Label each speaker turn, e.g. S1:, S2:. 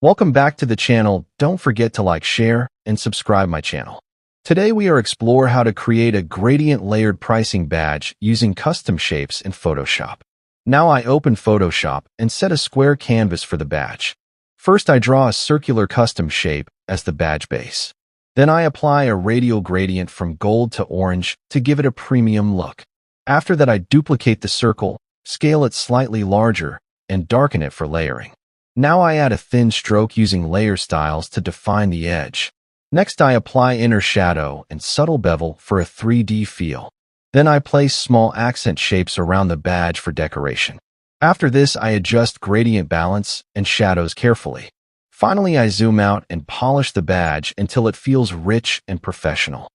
S1: Welcome back to the channel. Don't forget to like, share, and subscribe my channel. Today we are explore how to create a gradient layered pricing badge using custom shapes in Photoshop. Now I open Photoshop and set a square canvas for the badge. First I draw a circular custom shape as the badge base. Then I apply a radial gradient from gold to orange to give it a premium look. After that I duplicate the circle, scale it slightly larger, and darken it for layering. Now I add a thin stroke using layer styles to define the edge. Next I apply inner shadow and subtle bevel for a 3D feel. Then I place small accent shapes around the badge for decoration. After this I adjust gradient balance and shadows carefully. Finally I zoom out and polish the badge until it feels rich and professional.